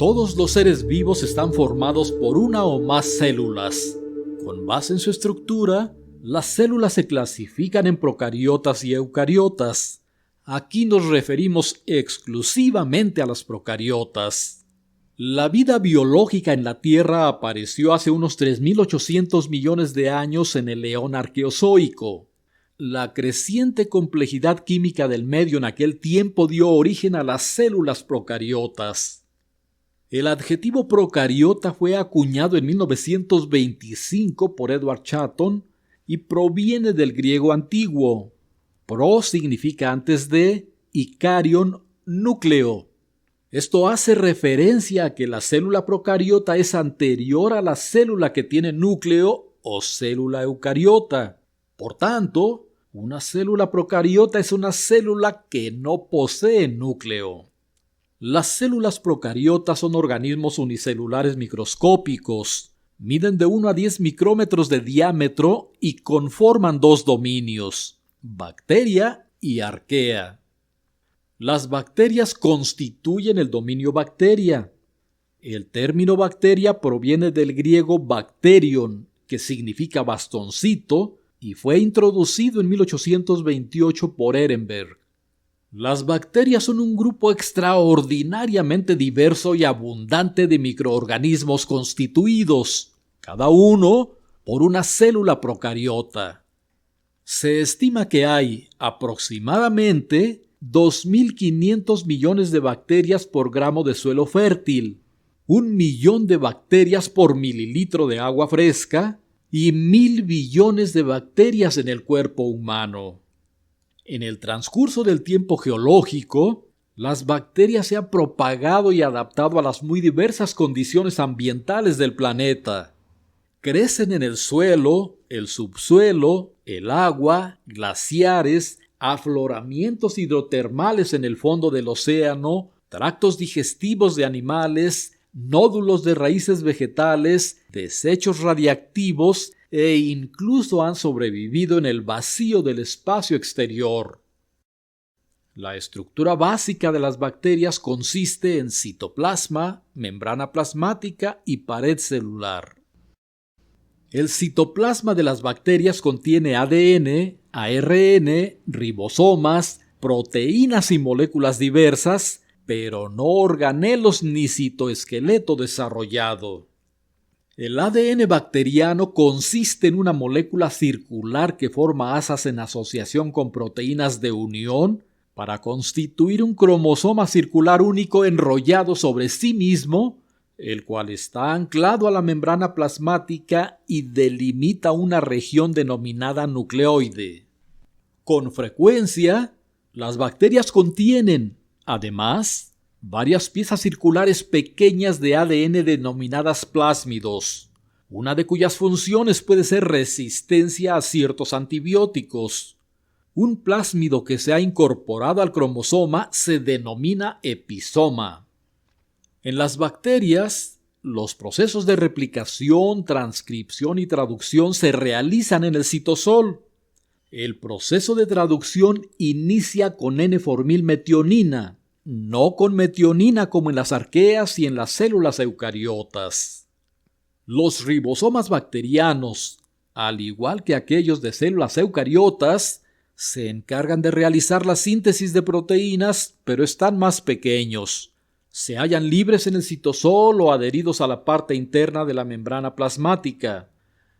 Todos los seres vivos están formados por una o más células. Con base en su estructura, las células se clasifican en procariotas y eucariotas. Aquí nos referimos exclusivamente a las procariotas. La vida biológica en la Tierra apareció hace unos 3.800 millones de años en el Eón Arqueozoico. La creciente complejidad química del medio en aquel tiempo dio origen a las células procariotas. El adjetivo procariota fue acuñado en 1925 por Edward Chatton y proviene del griego antiguo. Pro significa antes de y carion, núcleo. Esto hace referencia a que la célula procariota es anterior a la célula que tiene núcleo o célula eucariota. Por tanto, una célula procariota es una célula que no posee núcleo. Las células procariotas son organismos unicelulares microscópicos. Miden de 1 a 10 micrómetros de diámetro y conforman dos dominios: bacteria y arquea. Las bacterias constituyen el dominio bacteria. El término bacteria proviene del griego bacterion, que significa bastoncito, y fue introducido en 1828 por Ehrenberg. Las bacterias son un grupo extraordinariamente diverso y abundante de microorganismos constituidos, cada uno por una célula procariota. Se estima que hay aproximadamente 2.500 millones de bacterias por gramo de suelo fértil, 1 millón de bacterias por mililitro de agua fresca y 1.000 billones de bacterias en el cuerpo humano. En el transcurso del tiempo geológico, las bacterias se han propagado y adaptado a las muy diversas condiciones ambientales del planeta. Crecen en el suelo, el subsuelo, el agua, glaciares, afloramientos hidrotermales en el fondo del océano, tractos digestivos de animales, nódulos de raíces vegetales, desechos radiactivos e incluso han sobrevivido en el vacío del espacio exterior. La estructura básica de las bacterias consiste en citoplasma, membrana plasmática y pared celular. El citoplasma de las bacterias contiene ADN, ARN, ribosomas, proteínas y moléculas diversas, pero no organelos ni citoesqueleto desarrollado. El ADN bacteriano consiste en una molécula circular que forma asas en asociación con proteínas de unión para constituir un cromosoma circular único enrollado sobre sí mismo, el cual está anclado a la membrana plasmática y delimita una región denominada nucleoide. Con frecuencia, las bacterias contienen, además, varias piezas circulares pequeñas de ADN denominadas plásmidos, una de cuyas funciones puede ser resistencia a ciertos antibióticos. Un plásmido que se ha incorporado al cromosoma se denomina episoma. En las bacterias, los procesos de replicación, transcripción y traducción se realizan en el citosol. El proceso de traducción inicia con N-formilmetionina, no con metionina como en las arqueas y en las células eucariotas. Los ribosomas bacterianos, al igual que aquellos de células eucariotas, se encargan de realizar la síntesis de proteínas, pero están más pequeños. Se hallan libres en el citosol o adheridos a la parte interna de la membrana plasmática.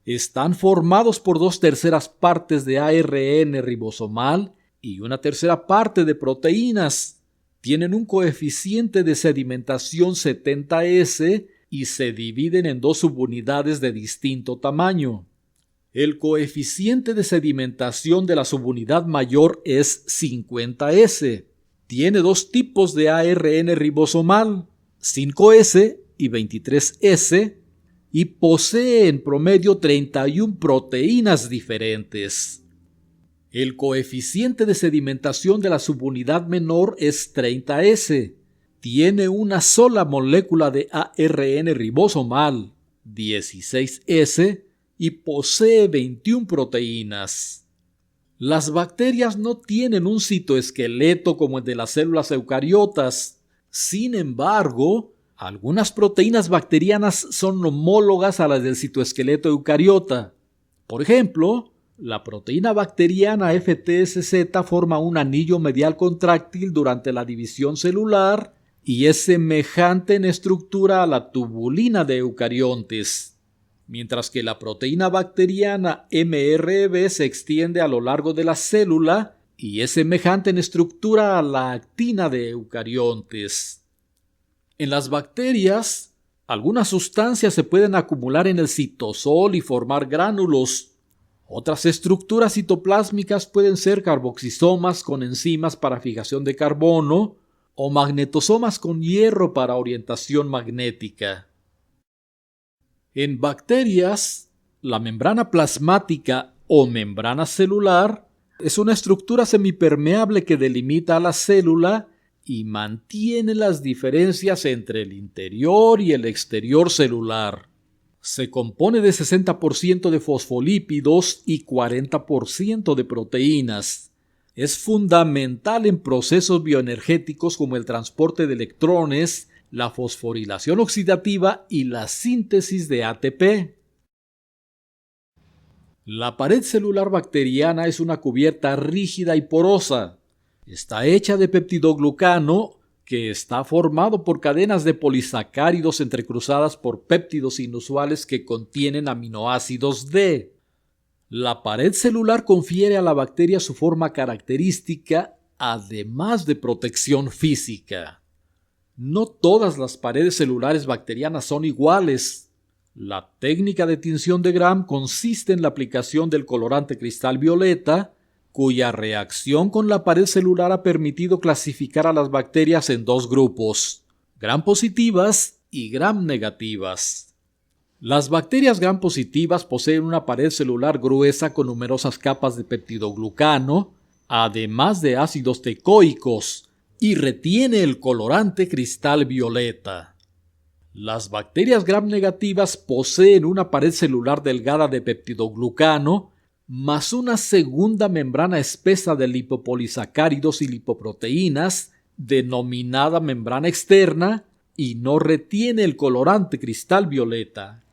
Están formados por 2/3 partes de ARN ribosomal y 1/3 parte de proteínas. Tienen un coeficiente de sedimentación 70S y se dividen en 2 subunidades de distinto tamaño. El coeficiente de sedimentación de la subunidad mayor es 50S. Tiene 2 tipos de ARN ribosomal, 5S y 23S, y posee en promedio 31 proteínas diferentes. El coeficiente de sedimentación de la subunidad menor es 30S. Tiene una sola molécula de ARN ribosomal, 16S, y posee 21 proteínas. Las bacterias no tienen un citoesqueleto como el de las células eucariotas. Sin embargo, Algunas proteínas bacterianas son homólogas a las del citoesqueleto eucariota. Por ejemplo, la proteína bacteriana FTSZ forma un anillo medial contráctil durante la división celular y es semejante en estructura a la tubulina de eucariontes, mientras que la proteína bacteriana MRB se extiende a lo largo de la célula y es semejante en estructura a la actina de eucariontes. En las bacterias, algunas sustancias se pueden acumular en el citosol y formar gránulos. Otras estructuras citoplásmicas pueden ser carboxisomas con enzimas para fijación de carbono o magnetosomas con hierro para orientación magnética. En bacterias, la membrana plasmática o membrana celular es una estructura semipermeable que delimita a la célula y mantiene las diferencias entre el interior y el exterior celular. Se compone de 60% de fosfolípidos y 40% de proteínas. Es fundamental en procesos bioenergéticos como el transporte de electrones, la fosforilación oxidativa y la síntesis de ATP. La pared celular bacteriana es una cubierta rígida y porosa. Está hecha de peptidoglucano, que está formado por cadenas de polisacáridos entrecruzadas por péptidos inusuales que contienen aminoácidos D. La pared celular confiere a la bacteria su forma característica, además de protección física. No todas las paredes celulares bacterianas son iguales. La técnica de tinción de Gram consiste en la aplicación del colorante cristal violeta, cuya reacción con la pared celular ha permitido clasificar a las bacterias en dos grupos, Gram positivas y Gram negativas. Las bacterias Gram positivas poseen una pared celular gruesa con numerosas capas de peptidoglucano, además de ácidos teicoicos, y retiene el colorante cristal violeta. Las bacterias Gram negativas poseen una pared celular delgada de peptidoglucano, más una segunda membrana espesa de lipopolisacáridos y lipoproteínas, denominada membrana externa, y no retiene el colorante cristal violeta.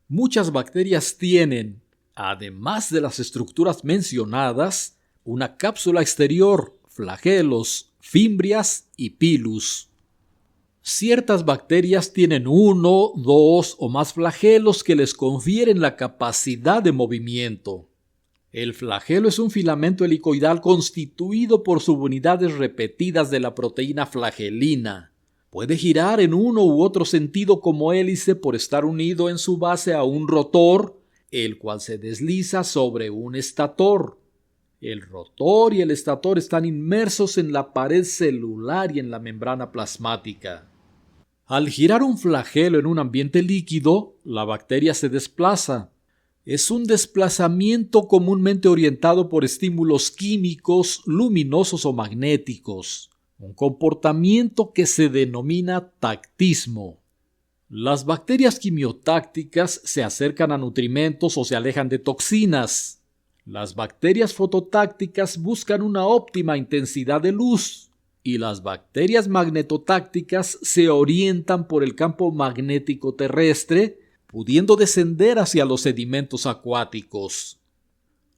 Muchas bacterias tienen, además de las estructuras mencionadas, una cápsula exterior, flagelos, fimbrias y pilus. Ciertas bacterias tienen 1, 2 o más flagelos que les confieren la capacidad de movimiento. El flagelo es un filamento helicoidal constituido por subunidades repetidas de la proteína flagelina. Puede girar en uno u otro sentido como hélice por estar unido en su base a un rotor, el cual se desliza sobre un estator. El rotor y el estator están inmersos en la pared celular y en la membrana plasmática. Al girar un flagelo en un ambiente líquido, la bacteria se desplaza. Es un desplazamiento comúnmente orientado por estímulos químicos, luminosos o magnéticos, un comportamiento que se denomina tactismo. Las bacterias quimiotácticas se acercan a nutrimentos o se alejan de toxinas. Las bacterias fototácticas buscan una óptima intensidad de luz y las bacterias magnetotácticas se orientan por el campo magnético terrestre, pudiendo descender hacia los sedimentos acuáticos.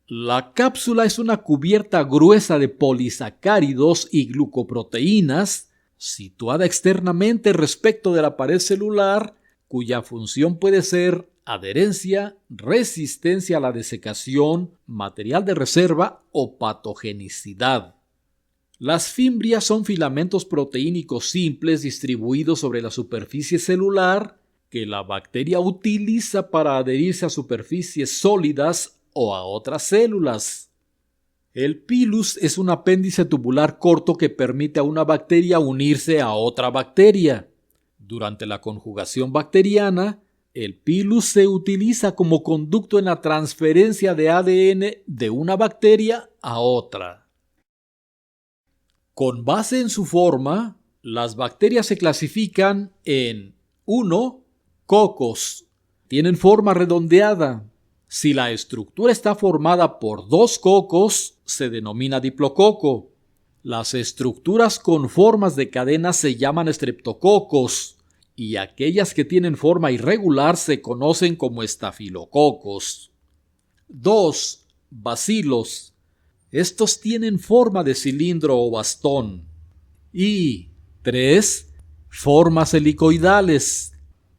La cápsula es una cubierta gruesa de polisacáridos y glucoproteínas, situada externamente respecto de la pared celular, cuya función puede ser adherencia, resistencia a la desecación, material de reserva o patogenicidad. Las fimbrias son filamentos proteínicos simples distribuidos sobre la superficie celular que la bacteria utiliza para adherirse a superficies sólidas o a otras células. El pilus es un apéndice tubular corto que permite a una bacteria unirse a otra bacteria. Durante la conjugación bacteriana, el pilus se utiliza como conducto en la transferencia de ADN de una bacteria a otra. Con base en su forma, las bacterias se clasifican en 1. Cocos. Tienen forma redondeada. Si la estructura está formada por 2 cocos, se denomina diplococo. Las estructuras con formas de cadena se llaman estreptococos y aquellas que tienen forma irregular se conocen como estafilococos. 2. Bacilos. Estos tienen forma de cilindro o bastón. Y 3. Formas helicoidales.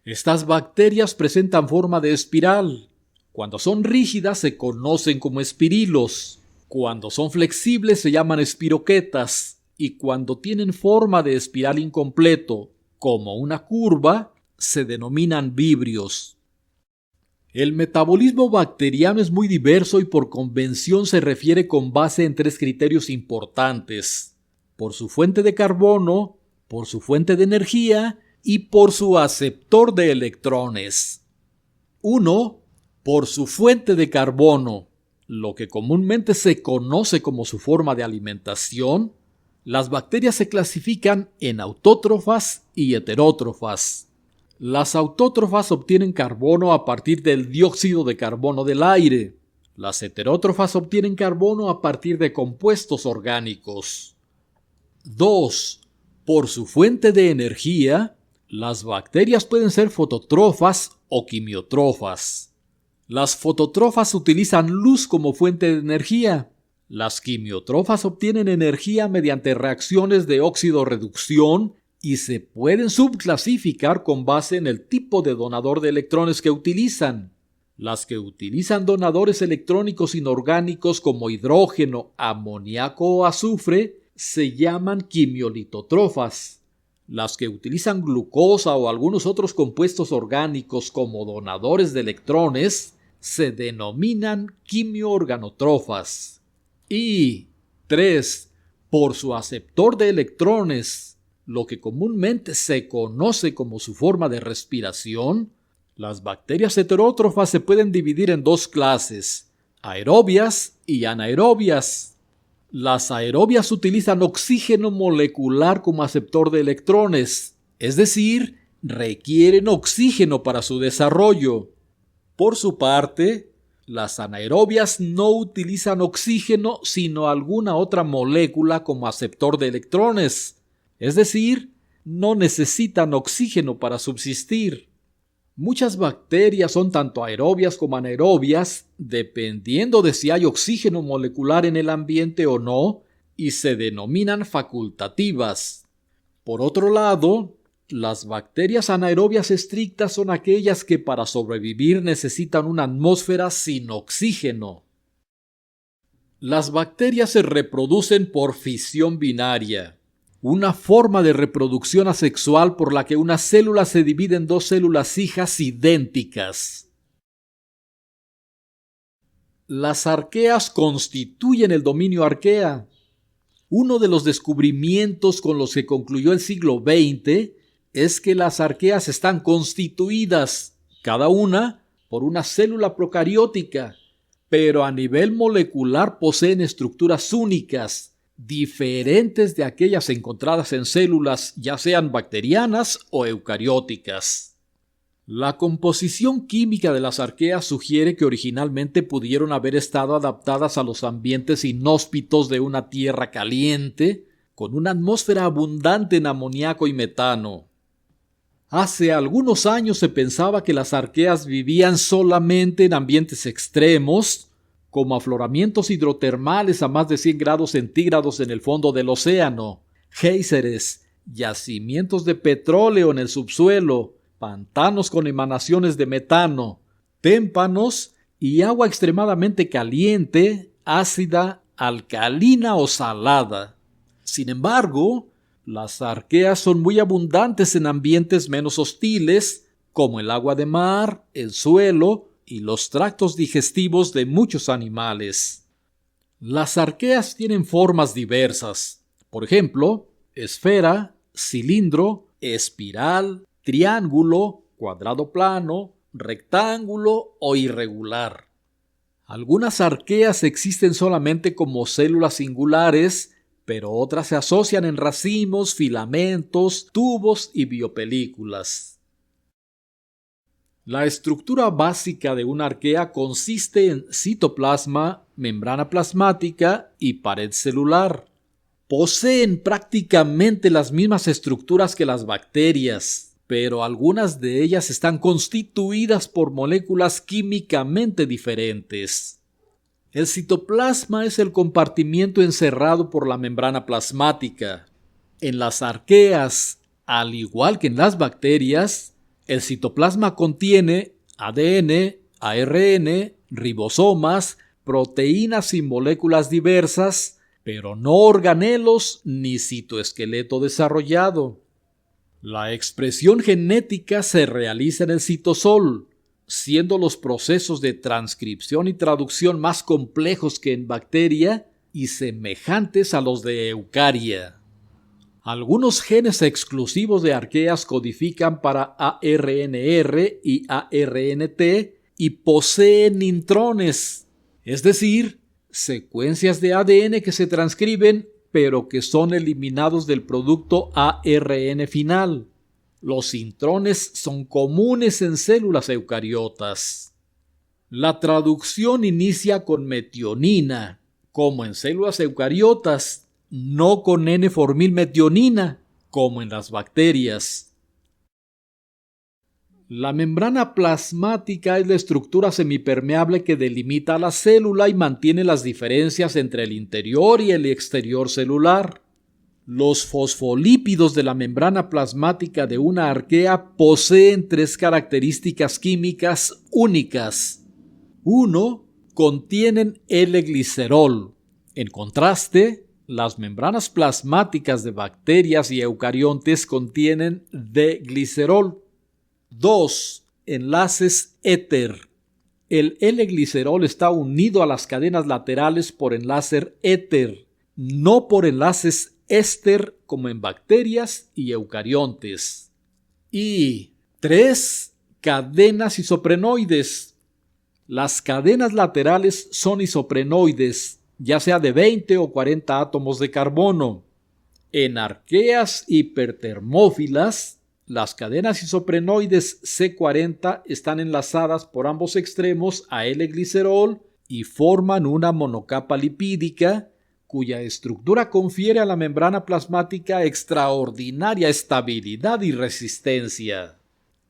Estas bacterias presentan forma de espiral. Cuando son rígidas se conocen como espirilos. Cuando son flexibles se llaman espiroquetas. Y cuando tienen forma de espiral incompleto, como una curva, se denominan vibrios. El metabolismo bacteriano es muy diverso y por convención se refiere con base en 3 criterios importantes: por su fuente de carbono, por su fuente de energía y por su aceptor de electrones. 1. Por su fuente de carbono, lo que comúnmente se conoce como su forma de alimentación. Las bacterias se clasifican en autótrofas y heterótrofas. Las autótrofas obtienen carbono a partir del dióxido de carbono del aire. Las heterótrofas obtienen carbono a partir de compuestos orgánicos. 2. Por su fuente de energía, las bacterias pueden ser fotótrofas o quimiotrofas. Las fotótrofas utilizan luz como fuente de energía. Las quimiotrofas obtienen energía mediante reacciones de óxido-reducción y se pueden subclasificar con base en el tipo de donador de electrones que utilizan. Las que utilizan donadores electrónicos inorgánicos como hidrógeno, amoníaco o azufre se llaman quimiolitotrofas. Las que utilizan glucosa o algunos otros compuestos orgánicos como donadores de electrones se denominan quimioorganotrofas. Y 3. Por su aceptor de electrones, lo que comúnmente se conoce como su forma de respiración, las bacterias heterótrofas se pueden dividir en 2 clases: aerobias y anaerobias. Las aerobias utilizan oxígeno molecular como aceptor de electrones, es decir, requieren oxígeno para su desarrollo. Por su parte, las anaerobias no utilizan oxígeno sino alguna otra molécula como aceptor de electrones, es decir, no necesitan oxígeno para subsistir. Muchas bacterias son tanto aerobias como anaerobias, dependiendo de si hay oxígeno molecular en el ambiente o no, y se denominan facultativas. Por otro lado, las bacterias anaerobias estrictas son aquellas que para sobrevivir necesitan una atmósfera sin oxígeno. Las bacterias se reproducen por fisión binaria, una forma de reproducción asexual por la que una célula se divide en 2 células hijas idénticas. Las arqueas constituyen el dominio arquea. Uno de los descubrimientos con los que concluyó el siglo XX es que las arqueas están constituidas, cada una, por una célula procariótica, pero a nivel molecular poseen estructuras únicas, diferentes de aquellas encontradas en células ya sean bacterianas o eucarióticas. La composición química de las arqueas sugiere que originalmente pudieron haber estado adaptadas a los ambientes inhóspitos de una tierra caliente, con una atmósfera abundante en amoníaco y metano. Hace algunos años se pensaba que las arqueas vivían solamente en ambientes extremos, como afloramientos hidrotermales a más de 100 grados centígrados en el fondo del océano, géiseres, yacimientos de petróleo en el subsuelo, pantanos con emanaciones de metano, témpanos y agua extremadamente caliente, ácida, alcalina o salada. Sin embargo, las arqueas son muy abundantes en ambientes menos hostiles, como el agua de mar, el suelo y los tractos digestivos de muchos animales. Las arqueas tienen formas diversas, por ejemplo, esfera, cilindro, espiral, triángulo, cuadrado plano, rectángulo o irregular. Algunas arqueas existen solamente como células singulares, pero otras se asocian en racimos, filamentos, tubos y biopelículas. La estructura básica de una arquea consiste en citoplasma, membrana plasmática y pared celular. Poseen prácticamente las mismas estructuras que las bacterias, pero algunas de ellas están constituidas por moléculas químicamente diferentes. El citoplasma es el compartimiento encerrado por la membrana plasmática. En las arqueas, al igual que en las bacterias, el citoplasma contiene ADN, ARN, ribosomas, proteínas y moléculas diversas, pero no organelos ni citoesqueleto desarrollado. La expresión genética se realiza en el citosol, siendo los procesos de transcripción y traducción más complejos que en bacteria y semejantes a los de eucaria. Algunos genes exclusivos de arqueas codifican para ARNR y ARNT y poseen intrones, es decir, secuencias de ADN que se transcriben pero que son eliminados del producto ARN final. Los intrones son comunes en células eucariotas. La traducción inicia con metionina, como en células eucariotas, no con N-formilmetionina, como en las bacterias. La membrana plasmática es la estructura semipermeable que delimita a la célula y mantiene las diferencias entre el interior y el exterior celular. Los fosfolípidos de la membrana plasmática de una arquea poseen 3 características químicas únicas. 1. Contienen L-glicerol. En contraste, las membranas plasmáticas de bacterias y eucariontes contienen D-glicerol. 2. Enlaces éter. El L-glicerol está unido a las cadenas laterales por enlace éter, no por enlaces éster como en bacterias y eucariontes. Y 3. Cadenas isoprenoides. Las cadenas laterales son isoprenoides, ya sea de 20 o 40 átomos de carbono. En arqueas hipertermófilas, las cadenas isoprenoides C40 están enlazadas por ambos extremos a L-glicerol y forman una monocapa lipídica cuya estructura confiere a la membrana plasmática extraordinaria estabilidad y resistencia.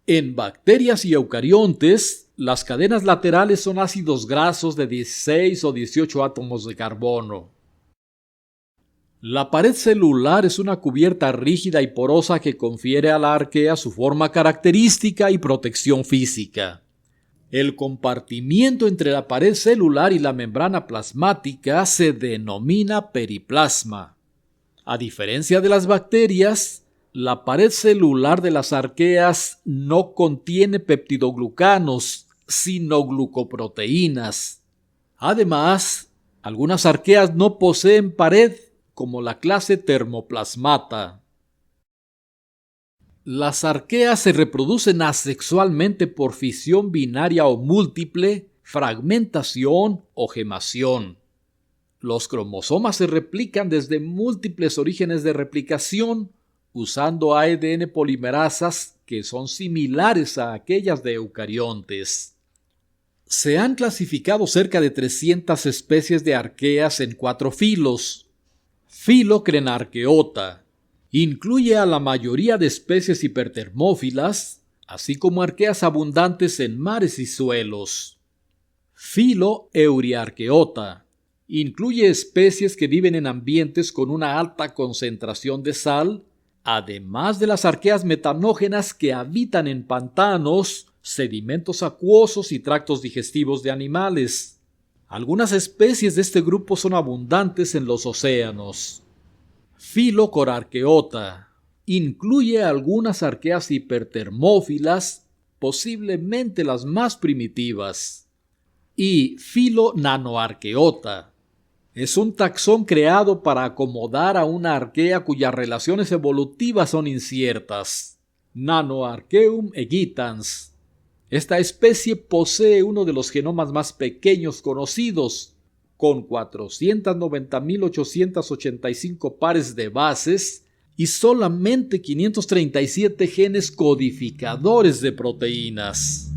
En bacterias y eucariontes, las cadenas laterales son ácidos grasos de 16 o 18 átomos de carbono. La pared celular es una cubierta rígida y porosa que confiere a la arquea su forma característica y protección física. El compartimiento entre la pared celular y la membrana plasmática se denomina periplasma. A diferencia de las bacterias, la pared celular de las arqueas no contiene peptidoglucanos, sino glucoproteínas. Además, algunas arqueas no poseen pared, como la clase Thermoplasmata. Las arqueas se reproducen asexualmente por fisión binaria o múltiple, fragmentación o gemación. Los cromosomas se replican desde múltiples orígenes de replicación, usando ADN polimerasas que son similares a aquellas de eucariontes. Se han clasificado cerca de 300 especies de arqueas en 4 filos. Phylocrenarchaeota incluye a la mayoría de especies hipertermófilas, así como arqueas abundantes en mares y suelos. Phyloeuriarchaeota incluye especies que viven en ambientes con una alta concentración de sal, además de las arqueas metanógenas que habitan en pantanos, sedimentos acuosos y tractos digestivos de animales. Algunas especies de este grupo son abundantes en los océanos. Phylocorarchaeota incluye algunas arqueas hipertermófilas, posiblemente las más primitivas. Y Phylonanoarchaeota es un taxón creado para acomodar a una arquea cuyas relaciones evolutivas son inciertas. Nanoarchaeum aegitans. Esta especie posee uno de los genomas más pequeños conocidos, con 490.885 pares de bases y solamente 537 genes codificadores de proteínas.